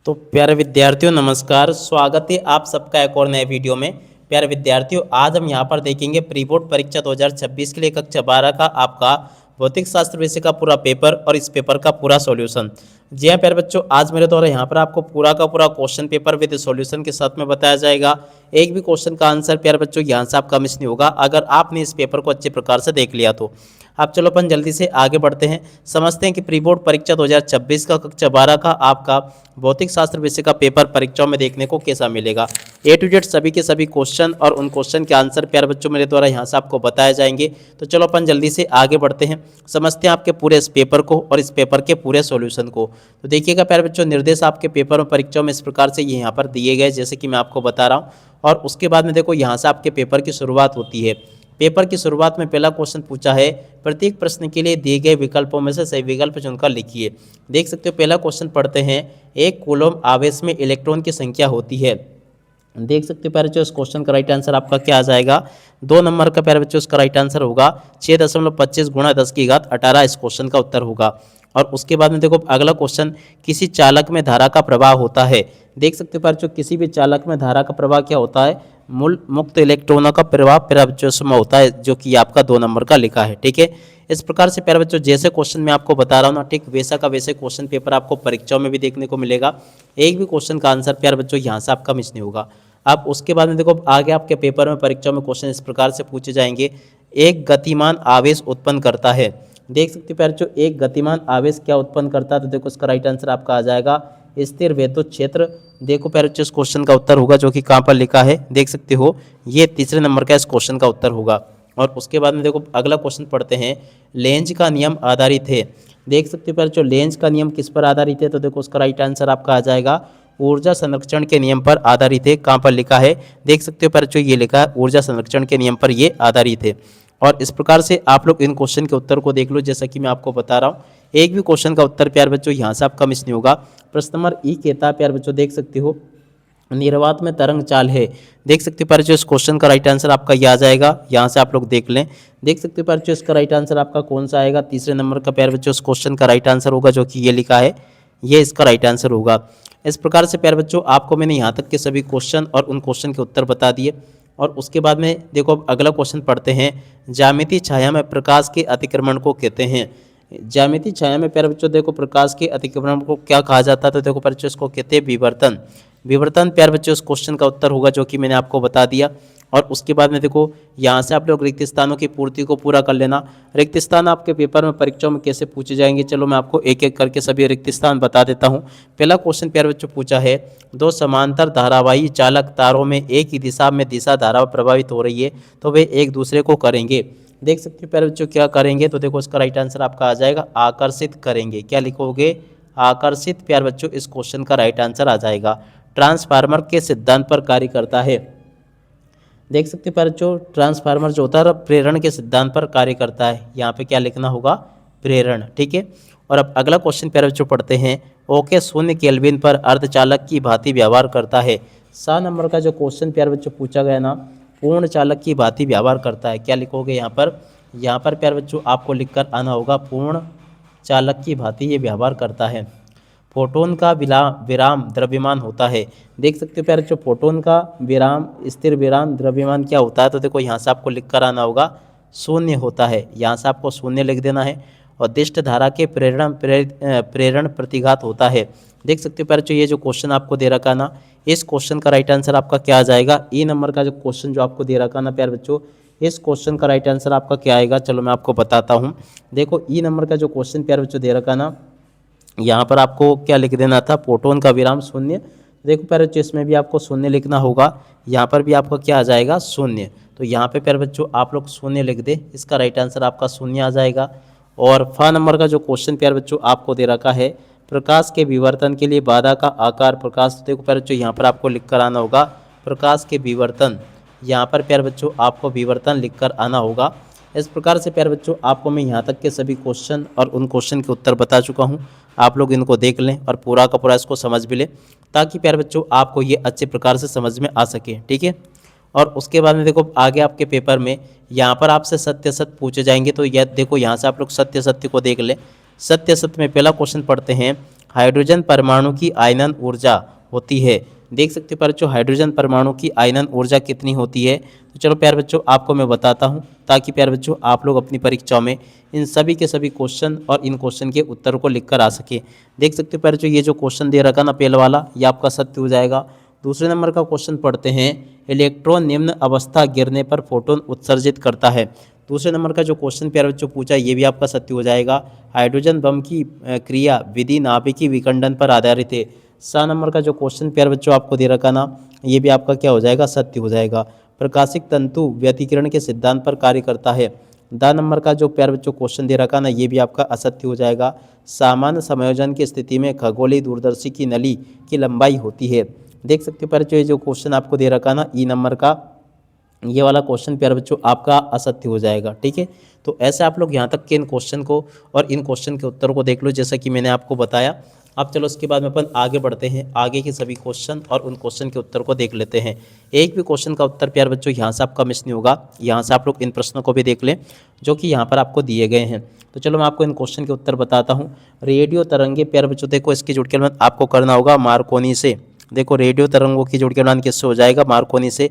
तो प्यारे विद्यार्थियों नमस्कार, स्वागत है आप सबका एक और नए वीडियो में। प्यारे विद्यार्थियों, आज हम यहाँ पर देखेंगे प्री बोर्ड परीक्षा 2026 के लिए कक्षा 12 का आपका भौतिक शास्त्र विषय का पूरा पेपर और इस पेपर का पूरा सॉल्यूशन। जी हाँ प्यारे बच्चों, आज मेरे द्वारा यहाँ पर आपको पूरा का पूरा क्वेश्चन पेपर विद सॉल्यूशन के साथ में बताया जाएगा। एक भी क्वेश्चन का आंसर प्यारे बच्चों यहाँ से आपका मिस नहीं होगा अगर आपने इस पेपर को अच्छे प्रकार से देख लिया तो। अब चलो अपन जल्दी से आगे बढ़ते हैं, समझते हैं कि प्री बोर्ड परीक्षा 2026 का कक्षा 12 का आपका भौतिक शास्त्र विषय का पेपर परीक्षाओं में देखने को कैसा मिलेगा। ए टू जेड सभी के सभी क्वेश्चन और उन क्वेश्चन के आंसर प्यारे बच्चों मेरे द्वारा यहाँ से आपको बताए जाएंगे। तो चलो अपन जल्दी से आगे बढ़ते हैं, समझते हैं आपके पूरे इस पेपर को और इस पेपर के पूरे सॉल्यूशन को। तो देखिएगा प्यारे बच्चों, निर्देश आपके पेपर में परीक्षाओं में इस प्रकार से ये यहाँ पर दिए गए जैसे कि मैं आपको बता रहा हूँ। और उसके बाद में देखो यहाँ से आपके पेपर की शुरुआत होती है। पेपर की शुरुआत में पहला क्वेश्चन पूछा है, प्रत्येक प्रश्न के लिए दिए गए विकल्पों में से सही विकल्प चुनकर लिखिए। देख सकते हो पहला क्वेश्चन पढ़ते हैं, एक कूलम आवेश में इलेक्ट्रॉन की संख्या होती है। देख सकते हो प्यारे बच्चों, इस क्वेश्चन का राइट आंसर आपका क्या आ जाएगा। 2 नंबर का प्यारे बच्चों इसका राइट आंसर होगा 6.25 गुणा 10⁻18 इस क्वेश्चन का उत्तर होगा। और उसके बाद में देखो अगला क्वेश्चन, किसी चालक में धारा का प्रवाह होता है। देख सकते हो प्यारे बच्चों, किसी भी चालक में धारा का प्रवाह क्या होता है, मूल मुक्त इलेक्ट्रॉनों का प्रवाह प्यारे बच्चों इसमें होता है, जो कि आपका 2 नंबर का लिखा है। ठीक है, इस प्रकार से प्यारे बच्चों जैसे क्वेश्चन मैं आपको बता रहा हूँ ना, ठीक वैसा का वैसे क्वेश्चन पेपर आपको परीक्षाओं में भी देखने को मिलेगा। एक भी क्वेश्चन का आंसर प्यारे बच्चों यहाँ से आपका मिस नहीं होगा। अब उसके बाद में देखो आगे आपके पेपर में परीक्षाओं में क्वेश्चन इस प्रकार से पूछे जाएंगे, एक गतिमान आवेश उत्पन्न करता है। देख सकते हो प्यारे बच्चों, एक गतिमान आवेश क्या उत्पन्न करता है, तो देखो इसका राइट आंसर आपका आ जाएगा स्थिर विद्युत क्षेत्र। देखो प्यारे बच्चों, इस क्वेश्चन का उत्तर होगा जो कि कहाँ पर लिखा है, देख सकते हो ये तीसरे नंबर का इस क्वेश्चन का उत्तर होगा। और उसके बाद में देखो अगला क्वेश्चन पढ़ते हैं, लेंज का नियम आधारित है। देख सकते हो प्यारे बच्चों, लेंज का नियम किस पर आधारित है, तो देखो उसका राइट आंसर आपका आ जाएगा ऊर्जा संरक्षण के नियम पर आधारित है। कहाँ पर लिखा है, देख सकते हो प्यारे बच्चों ये लिखा है ऊर्जा संरक्षण के नियम पर ये आधारित है। और इस प्रकार से आप लोग इन क्वेश्चन के उत्तर को देख लो जैसा कि मैं आपको बता रहा हूँ। एक भी क्वेश्चन का उत्तर प्यारे बच्चों यहाँ से आपका मिस नहीं होगा। प्रश्न नंबर ई कहता है प्यारे बच्चों, देख सकते हो निर्वात में तरंग चाल है। देख सकते हो प्यारे बच्चों, इस क्वेश्चन का राइट आंसर आपका ये आ जाएगा, यहाँ से आप लोग देख लें। देख सकते हो प्यारे बच्चों, इसका राइट आंसर आपका कौन सा आएगा, तीसरे नंबर का प्यारे बच्चों इस क्वेश्चन का राइट आंसर होगा जो कि ये लिखा है, ये इसका राइट आंसर होगा। इस प्रकार से प्यारे बच्चों आपको मैंने यहाँ तक के सभी क्वेश्चन और उन क्वेश्चन के उत्तर बता दिए। और उसके बाद में देखो अब अगला क्वेश्चन पढ़ते हैं, ज्यामितीय छाया में प्रकाश के अतिक्रमण को कहते हैं। ज्यामितीय छाया में प्यारे बच्चों देखो प्रकाश के अतिक्रमण को क्या कहा जाता है, तो देखो प्यारे बच्चों इसको कहते हैं विवर्तन। विवर्तन प्यारे बच्चों इस क्वेश्चन का उत्तर होगा जो कि मैंने आपको बता दिया। और उसके बाद में देखो यहाँ से आप लोग रिक्त स्थानों की पूर्ति को पूरा कर लेना। रिक्त स्थान आपके पेपर में परीक्षाओं में कैसे पूछे जाएंगे, चलो मैं आपको एक एक करके सभी रिक्त स्थान बता देता हूँ। पहला क्वेश्चन प्यारे बच्चों पूछा है, दो समांतर धारावाही चालक तारों में एक ही दिशा में दिशा धारा प्रभावित हो रही है तो वे एक दूसरे को करेंगे। देख सकते हो प्यारे बच्चों क्या करेंगे, तो देखो इसका राइट आंसर आपका आ जाएगा आकर्षित करेंगे। क्या लिखोगे, आकर्षित। प्यारे बच्चों इस क्वेश्चन का राइट आंसर आ जाएगा। ट्रांसफार्मर के सिद्धांत पर कार्य करता है। देख सकते हो प्यारे बच्चों, ट्रांसफार्मर जो होता है प्रेरण के सिद्धांत पर कार्य करता है। यहाँ पे क्या लिखना होगा, प्रेरण। ठीक है, और अब अगला क्वेश्चन प्यारे बच्चों पढ़ते हैं, ओके 0 केल्विन पर अर्धचालक की भांति व्यवहार करता है। 7 नंबर का जो क्वेश्चन प्यारे बच्चों पूछा गया ना, पूर्ण चालक की भांति व्यवहार करता है। क्या लिखोगे यहाँ पर प्यारे बच्चों आपको लिखकर आना होगा पूर्ण चालक की भांति ये व्यवहार करता है। फोटोन का विराम द्रव्यमान होता है। देख सकते हो प्यारे बच्चों, फोटोन का विराम स्थिर विराम द्रव्यमान क्या होता है, तो देखो यहाँ से आपको लिख कर आना होगा 0 होता है। यहाँ से आपको 0 लिख देना है। और दिष्ट धारा के प्रेरण प्रतिघात होता है। देख सकते हो प्यारे बच्चों, ये जो क्वेश्चन आपको दे रखा ना, इस क्वेश्चन का राइट आंसर आपका क्या आ जाएगा। ई नंबर का जो क्वेश्चन जो आपको दे रखा ना प्यारे बच्चों, इस क्वेश्चन का राइट आंसर आपका क्या आएगा, चलो मैं आपको बताता हूँ। देखो ई नंबर का जो क्वेश्चन प्यारे बच्चों दे रखा ना, यहाँ पर आपको क्या लिख देना था, फोटोन का विराम 0। देखो प्यारे बच्चों इसमें भी आपको 0 लिखना होगा, यहाँ पर भी आपका क्या आ जाएगा 0। तो यहाँ पे प्यारे बच्चों आप लोग 0 लिख दे, इसका राइट आंसर आपका 0 आ जाएगा। और फ नंबर का जो क्वेश्चन प्यारे बच्चों आपको दे रखा है, प्रकाश के विवर्तन के लिए बाधा का आकार प्रकाश। तो देखो प्यारे बच्चों यहाँ पर आपको लिख कर आना होगा प्रकाश के विवर्तन। यहाँ पर प्यारे बच्चों आपको विवर्तन लिख कर आना होगा। इस प्रकार से प्यारे बच्चों आपको मैं यहाँ तक के सभी क्वेश्चन और उन क्वेश्चन के उत्तर बता चुका हूँ। आप लोग इनको देख लें और पूरा का पूरा इसको समझ भी लें, ताकि प्यारे बच्चों आपको ये अच्छे प्रकार से समझ में आ सके। ठीक है, और उसके बाद में देखो आगे आपके पेपर में यहाँ पर आपसे सत्य सत्य पूछे जाएंगे। तो यह देखो यहाँ से आप लोग सत्य सत्य को देख लें। सत्य सत्य में पहला क्वेश्चन पढ़ते हैं, हाइड्रोजन परमाणु की आयनन ऊर्जा होती है। देख सकते हो प्यारे बच्चों हाइड्रोजन परमाणु की आयनन ऊर्जा कितनी होती है। तो चलो प्यारे बच्चों आपको मैं बताता हूँ, ताकि प्यारे बच्चों आप लोग अपनी परीक्षाओं में इन सभी के सभी क्वेश्चन और इन क्वेश्चन के उत्तर को लिख कर आ सके। देख सकते हो प्यारे बच्चों ये जो क्वेश्चन दे रखा ना पहले वाला, ये आपका सत्य हो जाएगा। दूसरे नंबर का क्वेश्चन पढ़ते हैं, इलेक्ट्रॉन निम्न अवस्था गिरने पर फोटोन उत्सर्जित करता है। दूसरे नंबर का जो क्वेश्चन प्यारे बच्चों पूछा ये भी आपका सत्य हो जाएगा। हाइड्रोजन बम की क्रिया विधि नाभिकीय विखंडन पर आधारित है। 7 नंबर का जो क्वेश्चन प्यारे बच्चों आपको दे रखा ना, ये भी आपका क्या हो जाएगा, सत्य हो जाएगा। प्रकाशिक तंतु व्यतिकरण के सिद्धांत पर कार्य करता है। 10 नंबर का जो प्यारे बच्चों क्वेश्चन दे रखा ना, ये भी आपका असत्य हो जाएगा। सामान्य समायोजन की स्थिति में खगोलीय दूरदर्शी की नली की लंबाई होती है। देख सकते हो प्यारे बच्चों ये जो क्वेश्चन आपको दे रखा ना ई नंबर का, ये वाला क्वेश्चन प्यारे बच्चों आपका असत्य हो जाएगा। ठीक है, तो ऐसे आप लोग यहाँ तक के इन क्वेश्चन को और इन क्वेश्चन के उत्तर को देख लो, जैसा कि मैंने आपको बताया। अब चलो उसके बाद में अपन आगे बढ़ते हैं, आगे के सभी क्वेश्चन और उन क्वेश्चन के उत्तर को देख लेते हैं। एक भी क्वेश्चन का उत्तर प्यारे बच्चों यहाँ से आपका मिस नहीं होगा। यहाँ से आप लोग इन प्रश्नों को भी देख लें जो कि यहाँ पर आपको दिए गए हैं। तो चलो मैं आपको इन क्वेश्चन के उत्तर बताता हूँ। रेडियो तरंगे प्यारे बच्चों देखो, इसकी जुड़ के आपको करना होगा मार्कोनी से। देखो रेडियो तरंगों की जुड़ के मिलान किससे हो जाएगा, मार्कोनी से।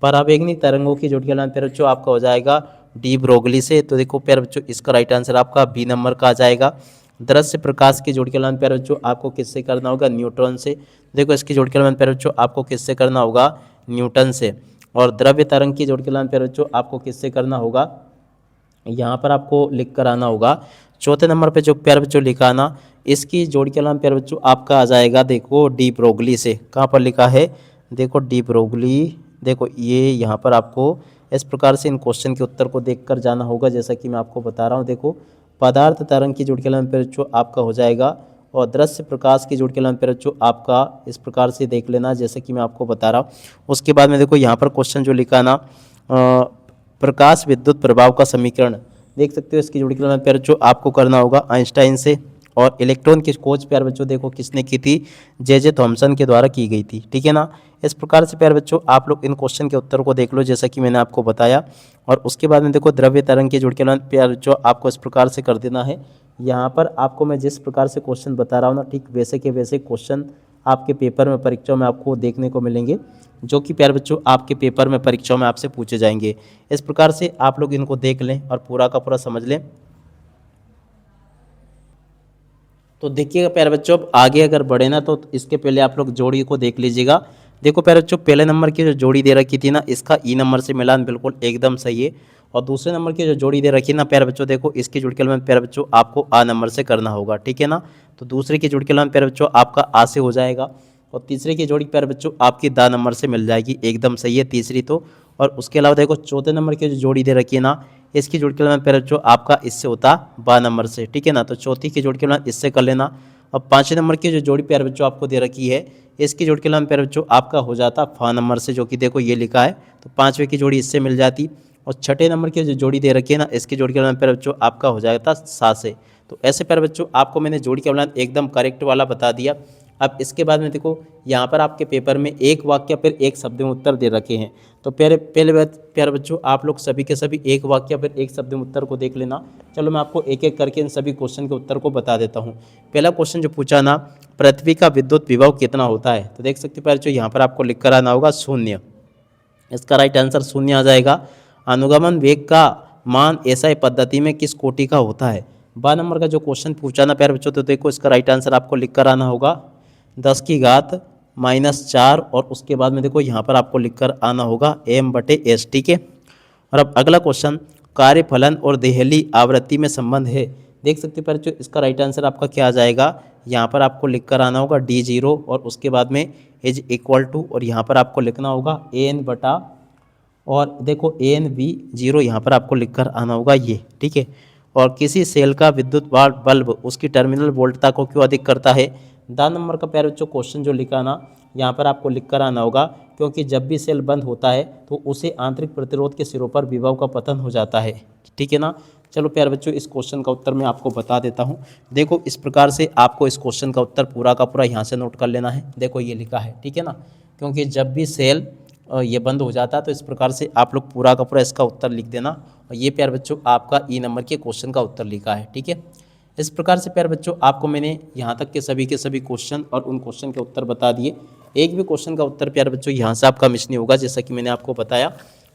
पराबैंगनी तरंगों की जुड़ के मिलान प्यारे बच्चों आपका हो जाएगा डी ब्रोगली से। तो देखो प्यारे बच्चों इसका राइट आंसर आपका बी नंबर का आ जाएगा। दृश्य प्रकाश की जोड़ के मिलान प्यारे बच्चों आपको किससे करना होगा, न्यूट्रॉन से। देखो इसकी जोड़ के मिलान प्यारे बच्चों आपको किससे करना होगा, न्यूटन से। और द्रव्य तरंग की जोड़ के मिलान प्यारे बच्चों आपको किससे करना होगा, यहाँ पर आपको लिख कर आना होगा। चौथे नंबर पे जो प्यारे बच्चों लिखा ना, इसकी जोड़ के मिलान प्यारे बच्चों आपका आ जाएगा देखो डी ब्रोगली से। कहाँ पर लिखा है, देखो डी ब्रोगली। देखो ये यहाँ पर आपको इस प्रकार से इन क्वेश्चन के उत्तर को देखकर जाना होगा, जैसा कि मैं आपको बता रहा हूँ। देखो पदार्थ तरंग की जुड़ के मिलान प्यारे बच्चों आपका हो जाएगा, और दृश्य प्रकाश की जुड़ के मिलान प्यारे बच्चों आपका इस प्रकार से देख लेना, जैसे कि मैं आपको बता रहा हूँ। उसके बाद में देखो यहाँ पर क्वेश्चन जो लिखा ना, प्रकाश विद्युत प्रभाव का समीकरण देख सकते हो, इसकी जुड़ी के प्यारे बच्चों आपको करना होगा आइंस्टाइन से। और इलेक्ट्रॉन की खोज प्यारे बच्चों देखो किसने की थी, जे थॉमसन के द्वारा की गई थी। ठीक है ना, इस प्रकार से प्यारे बच्चों आप लोग इन क्वेश्चन के उत्तर को देख लो, जैसा कि मैंने आपको बताया। और उसके बाद में देखो द्रव्य तरंग की जुड़ के प्यारे बच्चों आपको इस प्रकार से कर देना है। यहाँ पर आपको मैं जिस प्रकार से क्वेश्चन बता रहा हूँ ना, ठीक वैसे के वैसे क्वेश्चन आपके पेपर में परीक्षाओं में आपको देखने को मिलेंगे, जो कि प्यारे बच्चों आपके पेपर में परीक्षाओं में आपसे पूछे जाएंगे। इस प्रकार से आप लोग इनको देख लें और पूरा का पूरा समझ लें। तो देखिएगा प्यारे बच्चों, अब आगे अगर बढ़े ना, तो इसके पहले आप लोग जोड़ी को देख लीजिएगा। देखो प्यारे बच्चों पहले नंबर की जो जोड़ी दे रखी थी ना, इसका ई नंबर से मिलान बिल्कुल एकदम सही है। और दूसरे नंबर की जो जोड़ी दे रखी है ना प्यारे बच्चों, देखो इसकी जुड़ के प्यारे बच्चों आपको आ नंबर से करना होगा। ठीक है ना, तो दूसरे की जुड़ के प्यारे बच्चों आपका आ से हो जाएगा। और तीसरे की जोड़ी प्यारे बच्चों आपकी दा नंबर से मिल जाएगी, एकदम सही है तीसरी तो। और उसके अलावा देखो चौथे नंबर की जो जोड़ी दे रखी है ना, इसकी जोड़ के प्यारे बच्चों आपका इससे होता बा नंबर से। ठीक है ना, तो चौथी की जोड़ के इससे कर लेना। और पाँचवें नंबर की जो जोड़ी प्यारे बच्चों आपको दे रखी है, इसकी जोड़ के प्यारे बच्चों आपका हो जाता फा नंबर से, जो कि देखो ये लिखा है, तो पाँचवें की जोड़ी इससे मिल जाती। और छठे नंबर की जो जोड़ी दे रखी है ना, इसकी जोड़ी के प्यारे बच्चों आपका हो जाता सा से। तो ऐसे प्यारे बच्चों आपको मैंने जोड़ी के मिलान एकदम करेक्ट वाला बता दिया। अब इसके बाद में देखो यहाँ पर आपके पेपर में एक वाक्य फिर एक शब्द में उत्तर दे रखे हैं। तो पहले प्यारे बच्चों आप लोग सभी के सभी एक वाक्य फिर एक शब्द में उत्तर को देख लेना। चलो मैं आपको एक एक करके इन सभी क्वेश्चन के उत्तर को बता देता हूँ। पहला क्वेश्चन जो पूछा ना, पृथ्वी का विद्युत विभव कितना होता है, तो देख सकते हो प्यारे बच्चों यहाँ पर आपको लिख कर आना होगा 0। इसका राइट आंसर 0 आ जाएगा। अनुगमन वेग का मान एसआई पद्धति में किस कोटि का होता है। 12 नंबर का जो क्वेश्चन पूछा ना प्यारे बच्चों, तो देखो इसका राइट आंसर आपको लिख कर आना होगा 10⁻⁻⁴। और उसके बाद में देखो यहाँ पर आपको लिख कर आना होगा m/s। ठीक है, और अब अगला क्वेश्चन, कार्यफलन और देहली आवृत्ति में संबंध है। देख सकते हैं बच्चों इसका राइट आंसर आपका क्या आ जाएगा, यहाँ पर आपको लिख कर आना होगा d0। और उसके बाद में इज इक्वल टू, और यहाँ पर आपको लिखना होगा an/, और देखो AnV0 यहाँ पर आपको लिख कर आना होगा ये। ठीक है, और किसी सेल का विद्युत बल्ब उसकी टर्मिनल वोल्टता को क्यों अधिक करता है। 10 नंबर का प्यारे बच्चों क्वेश्चन जो लिखा ना, यहाँ पर आपको लिख कर आना होगा, क्योंकि जब भी सेल बंद होता है तो उसे आंतरिक प्रतिरोध के सिरों पर विभव का पतन हो जाता है। ठीक है ना, चलो प्यारे बच्चों इस क्वेश्चन का उत्तर मैं आपको बता देता हूँ। देखो इस प्रकार से आपको इस क्वेश्चन का उत्तर पूरा का पूरा यहाँ से नोट कर लेना है। देखो ये लिखा है, ठीक है ना, क्योंकि जब भी सेल ये बंद हो जाता है, तो इस प्रकार से आप लोग पूरा का पूरा इसका उत्तर लिख देना। और ये प्यारे बच्चों आपका ई नंबर के क्वेश्चन का उत्तर लिखा है। ठीक है, इस प्रकार से प्यारे बच्चों आपको मैंने यहाँ तक के सभी क्वेश्चन और उन क्वेश्चन के उत्तर बता दिए। एक भी क्वेश्चन का उत्तर प्यारे बच्चों यहाँ से आपका मिस नहीं होगा, जैसा कि मैंने आपको बताया।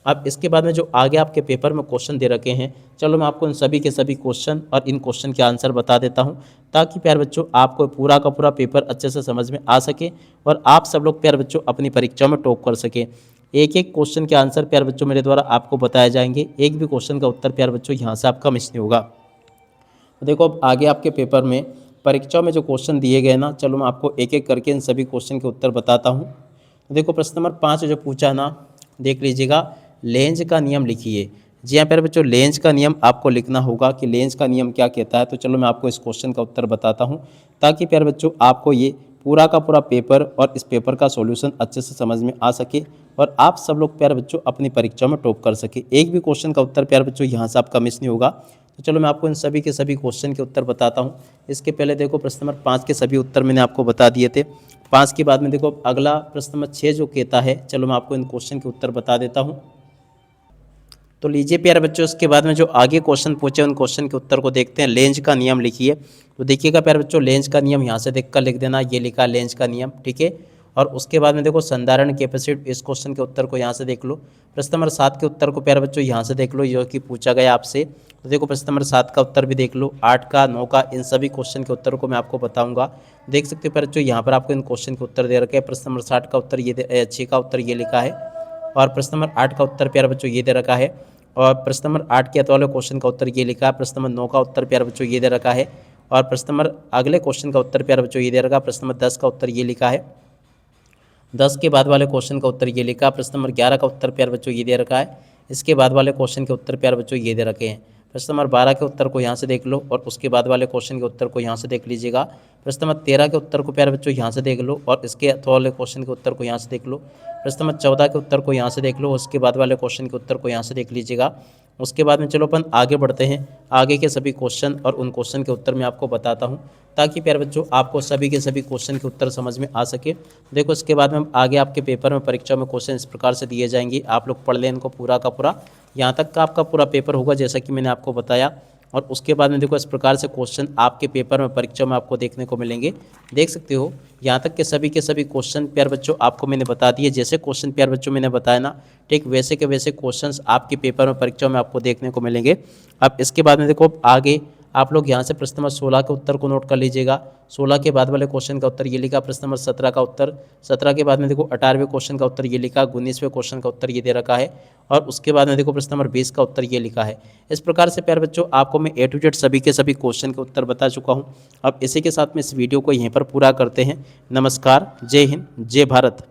अब इसके बाद में जो आगे आपके पेपर में क्वेश्चन दे रखे हैं, चलो मैं आपको इन सभी के सभी क्वेश्चन और इन क्वेश्चन के आंसर बता देता हूं, ताकि प्यारे बच्चों आपको पूरा का पूरा पेपर अच्छे से समझ में आ सके और आप सब लोग प्यारे बच्चों अपनी परीक्षा में टॉप कर सके। एक एक क्वेश्चन के आंसर प्यारे बच्चों मेरे द्वारा आपको बताए जाएंगे, एक भी क्वेश्चन का उत्तर प्यारे बच्चों यहाँ से आपका मिस नहीं होगा। तो देखो अब आगे आपके पेपर में परीक्षा में जो क्वेश्चन दिए गए ना, चलो मैं आपको एक एक करके इन सभी क्वेश्चन के उत्तर बताता हूँ। तो देखो प्रश्न नंबर 5 जो पूछा ना, देख लीजिएगा, लेंज का नियम लिखिए। जी हाँ प्यारे बच्चों, लेंज का नियम आपको लिखना होगा कि लेंज का नियम क्या कहता है। तो चलो मैं आपको इस क्वेश्चन का उत्तर बताता हूँ, ताकि प्यारे बच्चों आपको ये पूरा का पूरा पेपर और इस पेपर का सॉल्यूशन अच्छे से समझ में आ सके और आप सब लोग प्यारे बच्चों अपनी परीक्षा में टॉप कर सके। एक भी क्वेश्चन का उत्तर प्यारे बच्चों यहाँ से आपका मिस नहीं होगा। तो चलो मैं आपको इन सभी के सभी क्वेश्चन के उत्तर बताता हूँ। इसके पहले देखो प्रश्न नंबर 5 के सभी उत्तर मैंने आपको बता दिए थे। 5 के बाद में देखो अगला प्रश्न नंबर 6 जो कहता है, चलो मैं आपको इन क्वेश्चन के उत्तर बता देता हूँ। तो लीजिए प्यारे बच्चों, इसके बाद में जो आगे क्वेश्चन पूछे उन क्वेश्चन के उत्तर को देखते हैं। लेंज का नियम लिखिए। तो देखिएगा प्यारे बच्चों, लेंज का नियम यहाँ से देखकर लिख देना, ये लिखा लेंज का नियम, ठीक है। और उसके बाद में देखो संधारण कैपेसिटी, इस क्वेश्चन के उत्तर को यहाँ से देख लो। प्रश्न नंबर 7 के उत्तर को प्यारे बच्चों यहाँ से देख लो, जो कि पूछा गया आपसे। तो देखो प्रश्न नंबर 7 का उत्तर भी देख लो, 8 का, 9 का, इन सभी क्वेश्चन के उत्तर को मैं आपको बताऊंगा। देख सकते हो प्यारे बच्चों, यहाँ पर आपको इन क्वेश्चन के उत्तर दे रखे हैं। प्रश्न नंबर 60 का उत्तर ये 6 का उत्तर ये लिखा है और प्रश्न नंबर 8 का उत्तर प्यारे बच्चों ये दे रखा है और प्रश्न नंबर 8 के वाले क्वेश्चन का उत्तर ये लिखा है। प्रश्न नंबर 9 का उत्तर प्यारे बच्चों ये दे रखा है और प्रश्न नंबर अगले क्वेश्चन का उत्तर प्यारे बच्चों ये दे रखा है। प्रश्न नंबर 10 का उत्तर ये लिखा है, 10 के बाद वाले क्वेश्चन का उत्तर ये लिखा। प्रश्न नंबर 11 का उत्तर प्यारे बच्चों ये दे रखा है। इसके बाद वाले क्वेश्चन के उत्तर प्यारे बच्चों ये दे रखे हैं। प्रश्न नंबर 12 के उत्तर को यहाँ से देख लो और उसके बाद वाले क्वेश्चन के उत्तर को यहाँ से देख लीजिएगा। प्रश्न नंबर 13 के उत्तर को प्यारे बच्चों यहाँ से देख लो और इसके वाले क्वेश्चन के उत्तर को यहाँ से देख लो। प्रश्न नंबर 14 के उत्तर को यहाँ से देख लो, उसके बाद वाले क्वेश्चन के उत्तर को यहाँ से देख लीजिएगा। उसके बाद में चलो अपन आगे बढ़ते हैं। आगे के सभी क्वेश्चन और उन क्वेश्चन के उत्तर मैं आपको बताता हूँ, ताकि प्यारे बच्चों आपको सभी के सभी क्वेश्चन के उत्तर समझ में आ सके। देखो इसके बाद में आगे आपके पेपर में परीक्षा में क्वेश्चन इस प्रकार से दिए जाएंगे, आप लोग पढ़ लें इनको पूरा का पूरा, यहाँ तक का आपका पूरा पेपर होगा जैसा कि मैंने आपको बताया। और उसके बाद में देखो इस प्रकार से क्वेश्चन आपके पेपर में परीक्षा में आपको देखने को मिलेंगे। देख सकते हो यहाँ तक के सभी क्वेश्चन प्यारे बच्चों आपको मैंने बता दिए। जैसे क्वेश्चन प्यारे बच्चों मैंने बताया ना, ठीक वैसे के वैसे क्वेश्चंस आपके पेपर में परीक्षा में आपको देखने को मिलेंगे। अब इसके बाद में देखो आगे आप लोग यहाँ से प्रश्न नंबर 16 के उत्तर को नोट कर लीजिएगा। 16 के बाद वाले क्वेश्चन का उत्तर ये लिखा। प्रश्न नंबर 17 का उत्तर, 17 के बाद में देखो 18वें क्वेश्चन का उत्तर ये लिखा। 19वें क्वेश्चन का उत्तर ये दे रखा है और उसके बाद में देखो प्रश्न नंबर 20 का उत्तर ये लिखा है। इस प्रकार से प्यारे बच्चों आपको मैं A to Z सभी के सभी क्वेश्चन के उत्तर बता चुका हूँ। अब इसी के साथ में इस वीडियो को यहीं पर पूरा करते हैं। नमस्कार, जय हिंद, जय भारत।